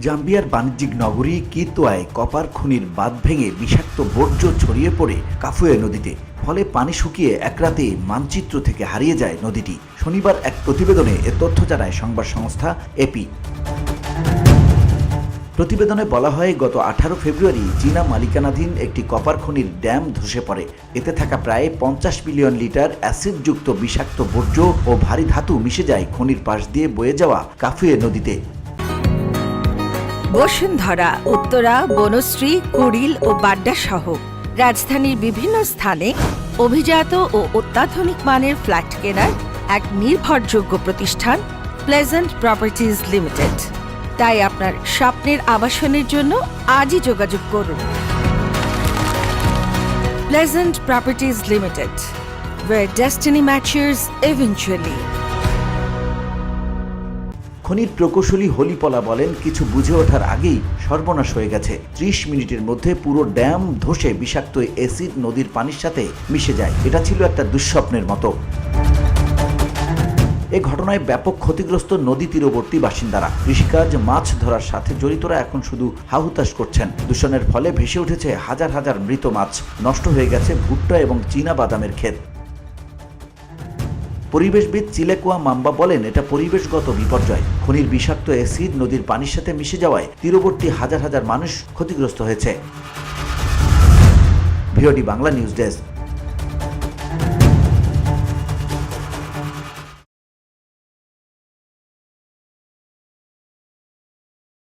জাম্বিয়ার বাণিজ্যিক নগরী কিতোয়ায় কপার খনির বাঁধ ভেঙে বিষাক্ত বর্জ্য ছড়িয়ে পড়ে কাফুয়ে নদীতে। ফলে পানি শুকিয়ে এক রাতে মানচিত্র থেকে হারিয়ে যায় নদীটি। শনিবার এক প্রতিবেদনে এ তথ্য জানায় সংবাদ সংস্থা এপি। প্রতিবেদনে বলা হয়, গত 18 ফেব্রুয়ারি চীনা মালিকানাধীন একটি কপার খনির ড্যাম ধসে পড়ে। এতে থাকা প্রায় 50 মিলিয়ন লিটার অ্যাসিডযুক্ত বিষাক্ত বর্জ্য ও ভারী ধাতু মিশে যায় খনির পাশ দিয়ে বয়ে যাওয়া কাফুয়ে নদীতে। বসুন্ধরা, উত্তরা, বনশ্রী, কুড়িল ও বাড্ডা সহ রাজধানীর বিভিন্ন স্থানে অভিজাত ও অত্যাধুনিক মানের ফ্ল্যাট কেনার এক নির্ভরযোগ্য প্রতিষ্ঠান প্লেজেন্ট প্রপার্টিজ লিমিটেড। তাই আপনার স্বপ্নের আবাসনের জন্য আজই যোগাযোগ করুন। Pleasant properties limited, where destiny matures eventually. খনির প্রকৌশলী হলিপলা বলেন, কিছু বুঝে ওঠার আগেই সর্বনাশ হয়ে গেছে। 30 মিনিটের মধ্যে পুরো ড্যাম ধসে বিষাক্ত অ্যাসিড নদীর পানির সাথে মিশে যায়। এটা ছিল একটা দুঃস্বপ্নের মতো। এ ঘটনায় ব্যাপক ক্ষতিগ্রস্ত নদী তীরবর্তী বাসিন্দারা। কৃষিকাজ, মাছ ধরার সাথে জড়িতরা এখন শুধু হাহুতাশ করছেন। দূষণের ফলে ভেসে উঠেছে হাজার হাজার মৃত মাছ, নষ্ট হয়ে গেছে ভুট্টা এবং চীনা বাদামের ক্ষেত। পরিবেশবিদ চিলেকোয়া মাম্বা বলেন, এটা পরিবেশগত বিপর্যয়। খনির বিষাক্ত অ্যাসিড নদীর পানির সাথে মিশে যাওয়ায় তীরবর্তী হাজার হাজার মানুষ ক্ষতিগ্রস্ত হয়েছে। VOD Bangla news desk.